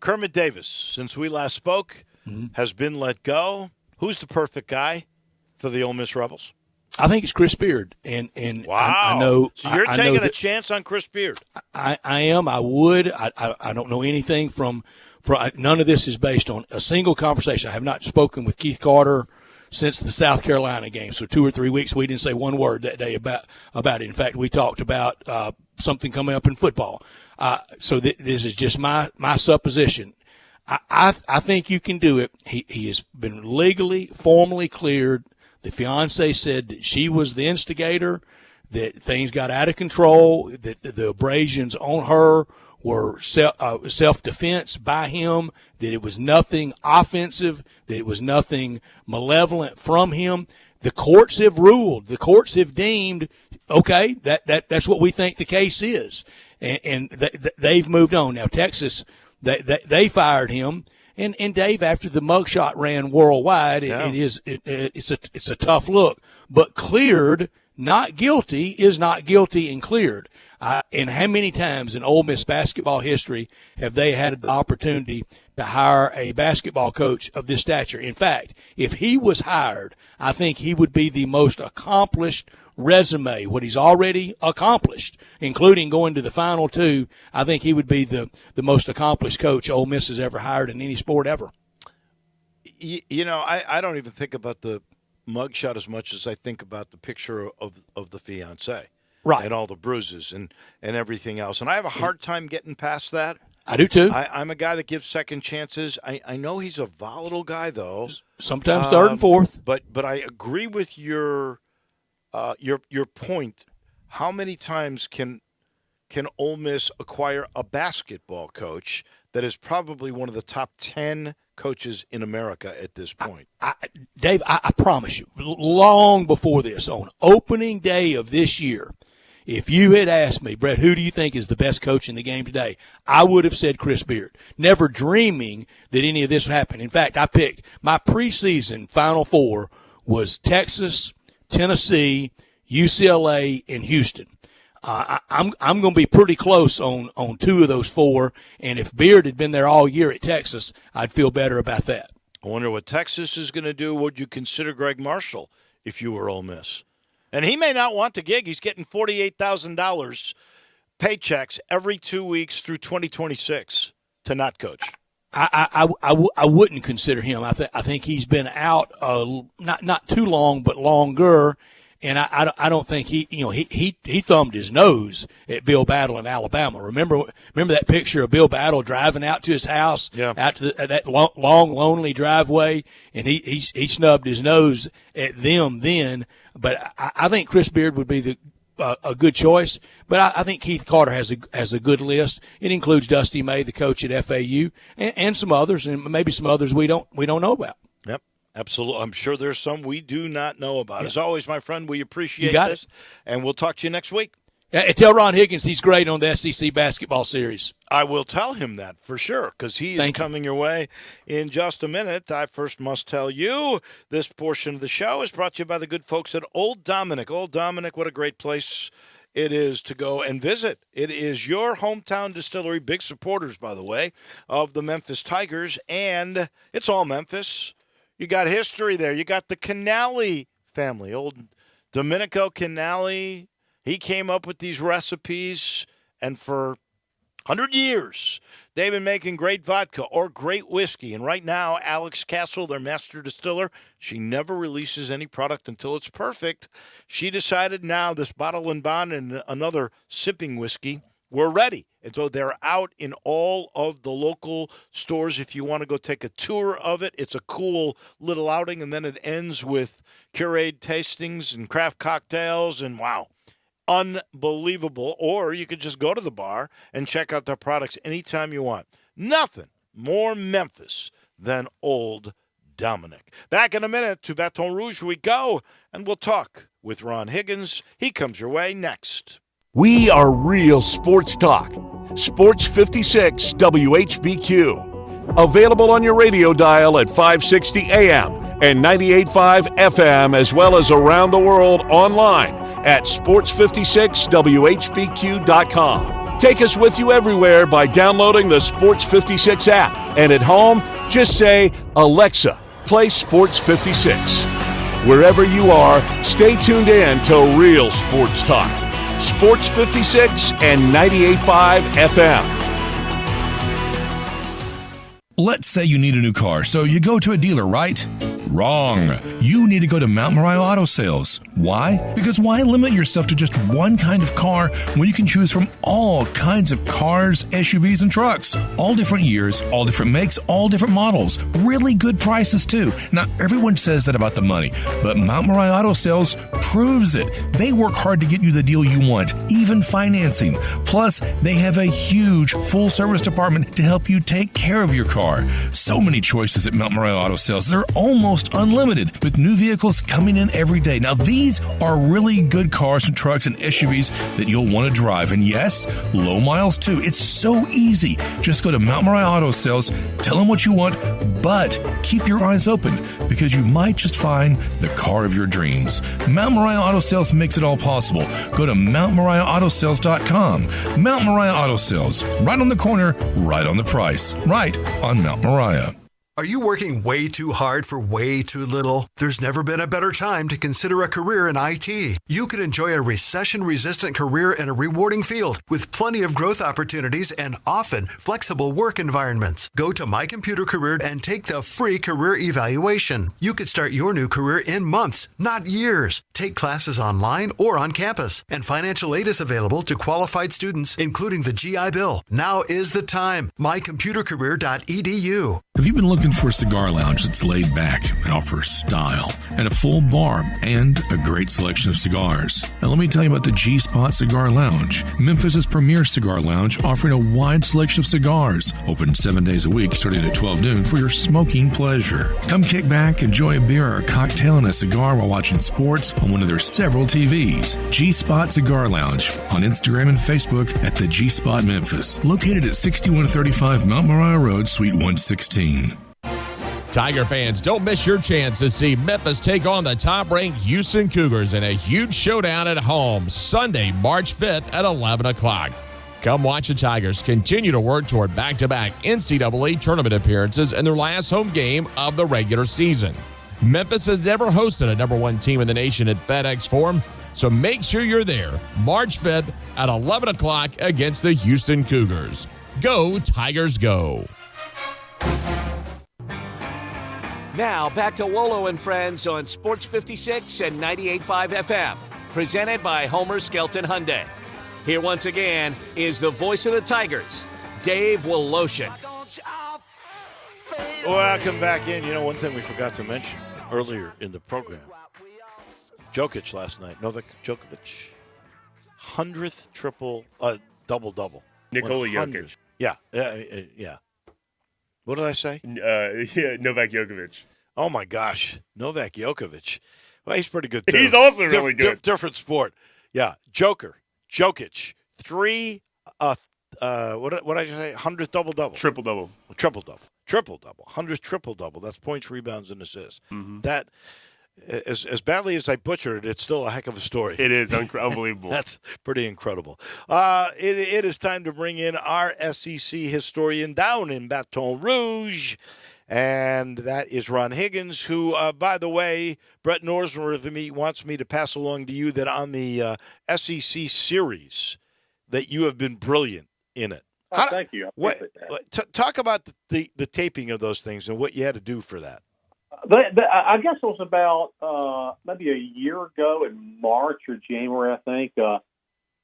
Kermit Davis, since we last spoke, has been let go. Who's the perfect guy for the Ole Miss Rebels? I think it's Chris Beard, and wow. I know. So you're taking a chance on Chris Beard. I am. I would. I don't know anything from none of this is based on a single conversation. I have not spoken with Keith Carter since the South Carolina game. So 2 or 3 weeks, we didn't say one word that day about it. In fact, we talked about something coming up in football. So this is just my supposition. I think you can do it. He has been legally, formally cleared. The fiance said that she was the instigator, that things got out of control, that the abrasions on her were self-defense by him, that it was nothing offensive, that it was nothing malevolent from him. The courts have ruled. The courts have deemed, okay, that's what we think the case is. And they've moved on. Now, Texas, they fired him. And Dave, after the mugshot ran worldwide, it's a tough look. But cleared, not guilty, is not guilty and cleared. And how many times in Ole Miss basketball history have they had the opportunity to hire a basketball coach of this stature? In fact, if he was hired, I think he would be the most accomplished resume, what he's already accomplished, including going to the Final Two. I think he would be the most accomplished coach Ole Miss has ever hired in any sport ever. You know, I don't even think about the mugshot as much as I think about the picture of the fiance. Right. And all the bruises and everything else. And I have a hard time getting past that. I do too. I'm a guy that gives second chances. I know he's a volatile guy, though. Sometimes third and fourth. But I agree with your point. How many times can Ole Miss acquire a basketball coach that is probably one of the top 10 coaches in America at this point? Dave, I promise you, long before this, on opening day of this year, if you had asked me, Brett, who do you think is the best coach in the game today, I would have said Chris Beard, never dreaming that any of this would happen. In fact, I picked my preseason Final Four was Texas, Tennessee, UCLA, and Houston. I'm going to be pretty close on 2 of those 4, and if Beard had been there all year at Texas, I'd feel better about that. I wonder what Texas is going to do. Would you consider Greg Marshall if you were Ole Miss? And he may not want the gig. He's getting $48,000 paychecks every 2 weeks through 2026 to not coach. I wouldn't consider him. I think he's been out not too long, but longer. And I don't think he thumbed his nose at Bill Battle in Alabama. Remember that picture of Bill Battle driving out to his house, out to that long lonely driveway, and he snubbed his nose at them then. But I think Chris Beard would be a good choice. But I think Keith Carter has a good list. It includes Dusty May, the coach at FAU, and some others, and maybe some others we don't know about. Yep. Absolutely. I'm sure there's some we do not know about. Yeah. As always, my friend, we appreciate this, and we'll talk to you next week. Tell Ron Higgins he's great on the SEC basketball series. I will tell him that for sure, because he is coming your way in just a minute. I first must tell you this portion of the show is brought to you by the good folks at Old Dominick. Old Dominick, what a great place it is to go and visit. It is your hometown distillery, big supporters, by the way, of the Memphis Tigers, and it's all Memphis. You got history there. You got the Canali family, old Domenico Canali. He came up with these recipes, and for 100 years, they've been making great vodka or great whiskey. And right now, Alex Castle, their master distiller, she never releases any product until it's perfect. She decided now this Bottle and Bond and another sipping whiskey we're ready. And so they're out in all of the local stores. If you want to go take a tour of it, it's a cool little outing. And then it ends with curated tastings and craft cocktails. And wow, unbelievable. Or you could just go to the bar and check out their products anytime you want. Nothing more Memphis than Old Dominic. Back in a minute to Baton Rouge we go, and we'll talk with Ron Higgins. He comes your way next. We are real sports talk. Sports 56 WHBQ. Available on your radio dial at 560 AM and 98.5 FM, as well as around the world online at sports56whbq.com. Take us with you everywhere by downloading the Sports 56 app. And at home, just say, Alexa, play Sports 56. Wherever you are, stay tuned in to Real Sports Talk. Sports 56 and 98.5 FM. Let's say you need a new car, so you go to a dealer, right? Wrong. You need to go to Mount Moriah Auto Sales. Why? Because why limit yourself to just one kind of car when you can choose from all kinds of cars, SUVs, and trucks? All different years, all different makes, all different models. Really good prices, too. Now, everyone says that about the money, but Mount Moriah Auto Sales proves it. They work hard to get you the deal you want, even financing. Plus, they have a huge full-service department to help you take care of your car. So many choices at Mount Moriah Auto Sales. They're almost unlimited, with new vehicles coming in every day. Now, these are really good cars and trucks and SUVs that you'll want to drive. And yes, low miles too. It's so easy. Just go to Mount Moriah Auto Sales, tell them what you want, but keep your eyes open because you might just find the car of your dreams. Mount Moriah Auto Sales makes it all possible. Go to MountMoriahAutoSales.com. Mount Moriah Auto Sales, right on the corner, right on the price, right on Mount Moriah. Are you working way too hard for way too little? There's never been a better time to consider a career in IT. You could enjoy a recession-resistant career in a rewarding field with plenty of growth opportunities and often flexible work environments. Go to My Computer Career and take the free career evaluation. You could start your new career in months, not years. Take classes online or on campus, and financial aid is available to qualified students, including the GI Bill. Now is the time. mycomputercareer.edu. Have you been looking for a cigar lounge that's laid back and offers style and a full bar and a great selection of cigars? Now let me tell you about the G-Spot Cigar Lounge, Memphis' premier cigar lounge, offering a wide selection of cigars, open 7 days a week starting at 12 noon for your smoking pleasure. Come kick back, enjoy a beer or a cocktail and a cigar while watching sports on one of their several TVs. G-Spot Cigar Lounge on Instagram and Facebook at the G-Spot Memphis, located at 6135 Mount Moriah Road, Suite 116. Tiger fans, don't miss your chance to see Memphis take on the top-ranked Houston Cougars in a huge showdown at home Sunday, March 5th at 11 o'clock. Come watch the Tigers continue to work toward back-to-back NCAA tournament appearances in their last home game of the regular season. Memphis has never hosted a number one team in the nation at FedEx Forum, so make sure you're there March 5th at 11 o'clock against the Houston Cougars. Go, Tigers, go! Now back to Wolo and Friends on Sports 56 and 98.5 FM, presented by Homer Skelton Hyundai. Here once again is the voice of the Tigers, Dave Woloshin. Welcome back in. You know, one thing we forgot to mention earlier in the program, Jokic last night, Novak Djokovic, 100th double-double. Nikola Jokic. Yeah. What did I say? Novak Djokovic. Oh, my gosh. Novak Djokovic. Well, he's pretty good, too. He's also really good. Different sport. Yeah. Jokic. 3, what did I just say? 100th double-double. Triple-double. Triple-double. 100th triple-double. That's points, rebounds, and assists. Mm-hmm. That, as badly as I butchered it, it's still a heck of a story. It is unbelievable. That's pretty incredible. It is time to bring in our SEC historian down in Baton Rouge, and that is Ron Higgins, who, by the way, Brett Norsworth wants me to pass along to you that on the SEC series that you have been brilliant in it. Thank you. I appreciate that. Talk about the taping of those things and what you had to do for that. I guess it was about maybe a year ago in March or January, I think.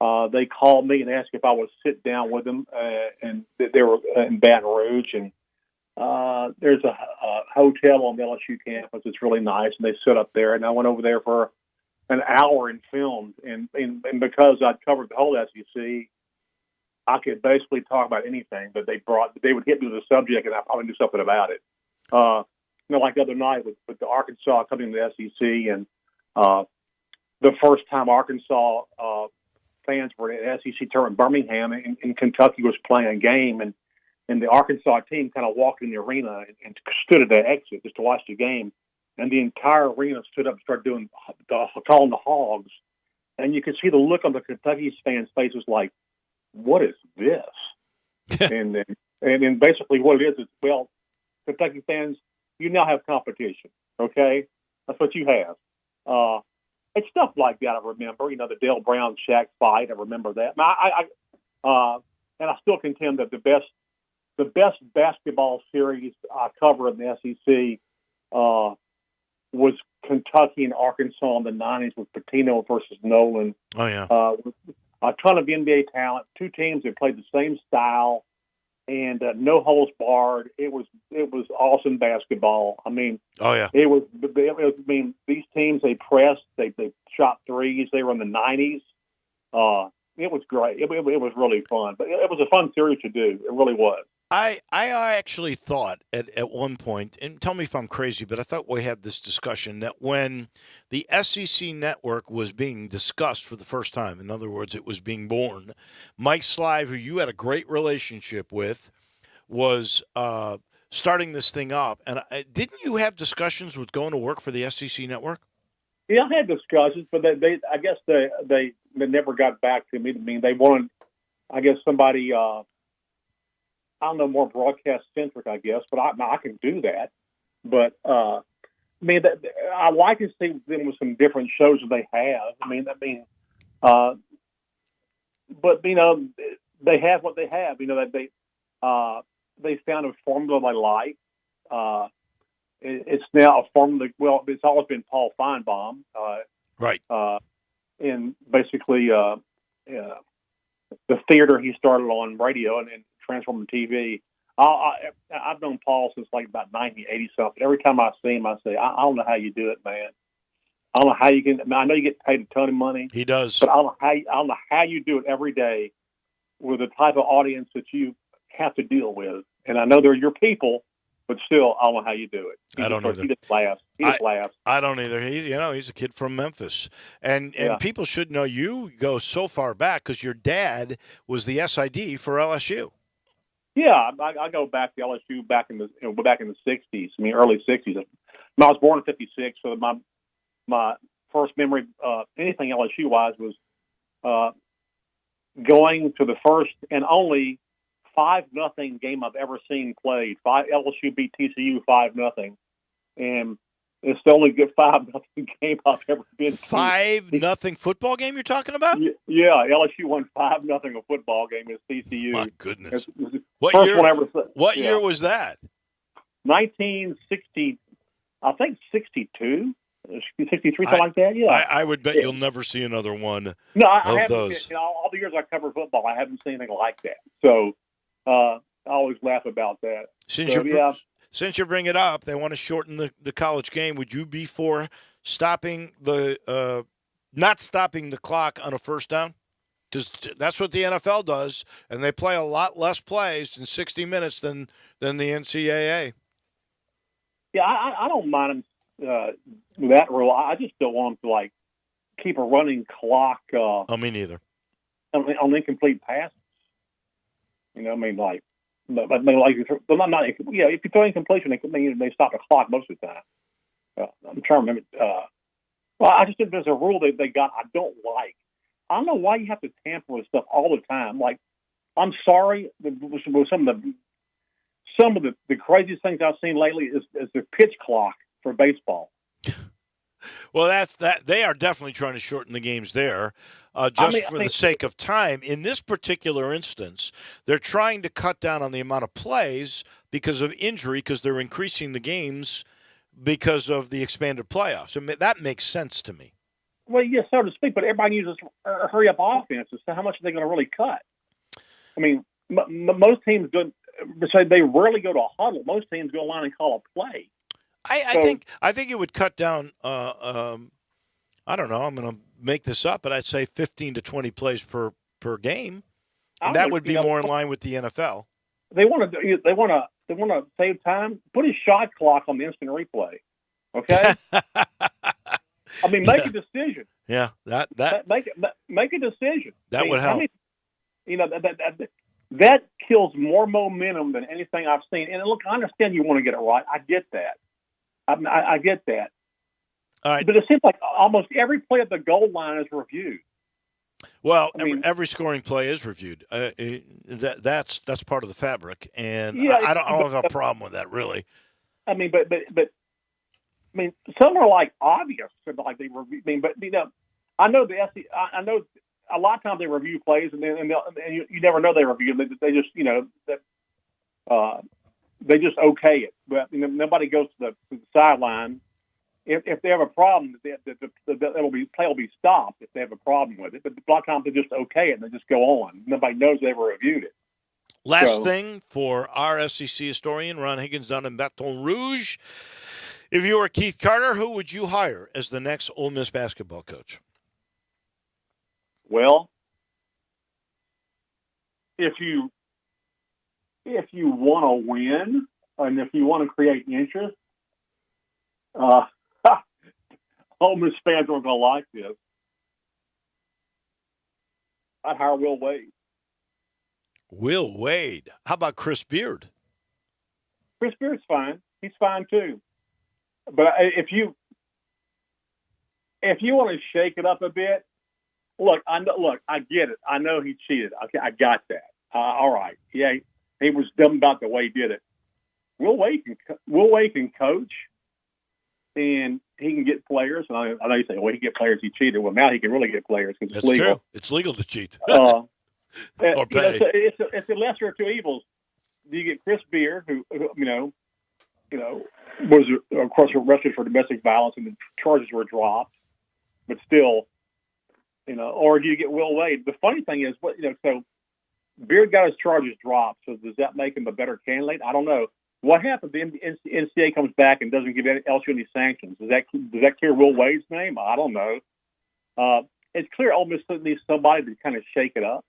They called me and asked if I would sit down with them, and they were in Baton Rouge, and there's a hotel on the LSU campus. It's really nice, and they sit up there, and I went over there for an hour and filmed, and because I'd covered the whole SEC, I could basically talk about anything that they would hit me with a subject, and I'd probably do something about it. Like the other night with the Arkansas coming to the SEC, and the first time Arkansas fans were at an SEC tournament in Birmingham, and Kentucky was playing a game, and the Arkansas team kind of walked in the arena and stood at the exit just to watch the game, and the entire arena stood up and started calling the Hogs, and you could see the look on the Kentucky fans' faces like, what is this? and basically what it is, well, Kentucky fans, you now have competition, okay? That's what you have. It's stuff like that I remember. The Dale Brown-Shaq fight, I remember that. And I still contend that the best basketball series I covered in the SEC was Kentucky and Arkansas in the 90s with Pitino versus Nolan. Oh, yeah. A ton of NBA talent, two teams that played the same style, and no holds barred. It was awesome basketball. I mean, oh yeah, it was. I mean, these teams, they pressed, they shot threes. They were in the 90s. It was great. It was really fun, but it was a fun series to do. It really was. I actually thought at one point, and tell me if I'm crazy, but I thought we had this discussion that when the SEC network was being discussed for the first time, in other words, it was being born, Mike Slive, who you had a great relationship with, was starting this thing up. And didn't you have discussions with going to work for the SEC network? Yeah, I had discussions, but I guess they never got back to me. I mean, they wanted, I guess, somebody. I don't know, more broadcast centric, I guess, but I can do that. But I mean, I like to see them with some different shows that they have. But they have what they have. They found a formula they like. It's now a formula. Well, it's always been Paul Feinbaum, right? And basically, the theater he started on radio and transformed to TV. I've known Paul since like about 1980 something. Every time I see him, I say, I don't know how you do it, man. I don't know how you can. I know you get paid a ton of money. He does, but I don't know how you do it every day with the type of audience that you have to deal with. And I know they're your people, but still, I don't know how you do it. I don't either. He just laughs. I don't either. He's a kid from Memphis, and people should know you go so far back because your dad was the SID for LSU. Yeah, I go back to LSU back in the 60s. I mean, early 60s. I was born in '56, so my first memory, anything LSU wise, was going to the first and only 5-0 game I've ever seen played. LSU beat TCU 5-0, and it's the only good 5-0 game I've ever been to. 5-0 football game you're talking about? Yeah, LSU won 5-0 a football game against TCU. My goodness! What year was that? 1960, I think 62, 63, something like that. Yeah, I would bet you'll never see another one. No, I haven't. Those. All the years I covered football, I haven't seen anything like that. So I always laugh about that. Since you bring it up, they want to shorten the college game. Would you be for stopping not stopping the clock on a first down? Because that's what the NFL does, and they play a lot less plays in 60 minutes than the NCAA. Yeah, I don't mind them that rule. I just don't want them to keep a running clock. Me neither. On incomplete passes. If you throw incompletion, they stop the clock most of the time. I'm trying to remember. I just think there's a rule that they got I don't like. I don't know why you have to tamper with stuff all the time. I'm sorry, with some of the craziest things I've seen lately is the pitch clock for baseball. Well, that's that. They are definitely trying to shorten the games there, for the sake of time. In this particular instance, they're trying to cut down on the amount of plays because of injury, because they're increasing the games because of the expanded playoffs. I mean, that makes sense to me. Well, yes, so to speak, but everybody uses hurry up offenses. So how much are they going to really cut? I mean, most teams don't. So they rarely go to a huddle. Most teams go line and call a play. I think it would cut down. I don't know. I'm going to make this up, but I'd say 15 to 20 plays per game, and that would be more in line with the NFL. They want to save time. Put a shot clock on the instant replay. Okay. I mean, make a decision. Yeah, that make a decision. That would help. That kills more momentum than anything I've seen. And look, I understand you want to get it right. I get that. I get that. All right. But it seems like almost every play at the goal line is reviewed. Well, every scoring play is reviewed. That's part of the fabric, and yeah, I don't have a problem with that, really. I mean, but some are like obvious, like they review. I mean, but I know I know a lot of times they review plays, and you never know they review them. They just they just okay it. But nobody goes to the sideline. If they have a problem, play will be stopped if they have a problem with it. But a lot of times they just okay it and they just go on. Nobody knows they ever reviewed it. Last thing for our SEC historian, Ron Higgins down in Baton Rouge. If you were Keith Carter, who would you hire as the next Ole Miss basketball coach? Well, if you want to win and if you want to create interest, Ole Miss fans aren't going to like this. I'd hire Will Wade. Will Wade. How about Chris Beard? Chris Beard's fine. He's fine too. But if you want to shake it up a bit, I get it. I know he cheated. Okay, I got that. All right. Yeah, he was dumb about the way he did it. Will Wade can coach, and he can get players. And I know you say, well, he can get players. He cheated. Well, now he can really get players because it's legal. True. It's legal to cheat. Or pay. It's a lesser of two evils. You get Chris Beard, who was of course arrested for domestic violence, and the charges were dropped, but still, or do you get Will Wade? The funny thing is, so Beard got his charges dropped. So does that make him a better candidate? I don't know. What happens if the NCAA comes back and doesn't give LSU any sanctions? Does that clear Will Wade's name? I don't know. It's clear Ole Miss needs somebody to kind of shake it up.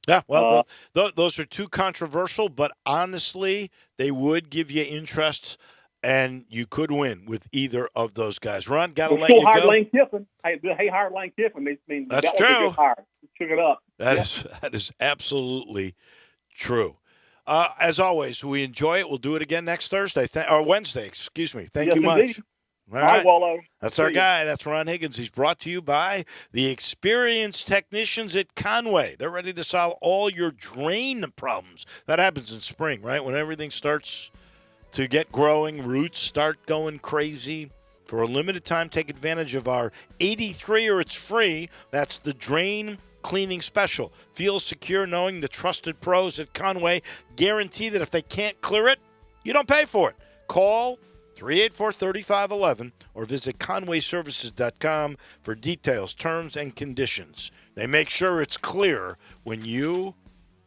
Yeah, well, those are too controversial, but honestly, they would give you interest, and you could win with either of those guys. Ron, got to let you go. Lane Kiffin. Hey, hired Lane Kiffin. That's true. Took it up. That is absolutely true. As always, we enjoy it. We'll do it again next Thursday or Wednesday. Excuse me. Thank you much. Indeed. All right, Wolo. That's our guy. That's Ron Higgins. He's brought to you by the experienced technicians at Conway. They're ready to solve all your drain problems. That happens in spring, right? When everything starts to get growing, roots start going crazy. For a limited time, take advantage of our 83 or it's free. That's the drain cleaning special. Feel secure knowing the trusted pros at Conway guarantee that if they can't clear it, you don't pay for it. Call 384-3511 or visit conwayservices.com for details, terms, and conditions. They make sure it's clear when you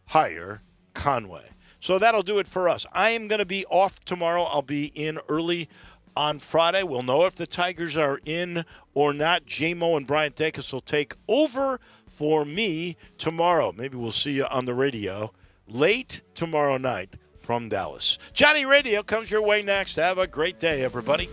hire Conway. So that'll do it for us. I am going to be off tomorrow. I'll be in early on Friday. We'll know if the Tigers are in or not. J-Mo and Brian Dacus will take over for me tomorrow. Maybe we'll see you on the radio late tomorrow night from Dallas. Johnny Radio comes your way next. Have a great day, everybody.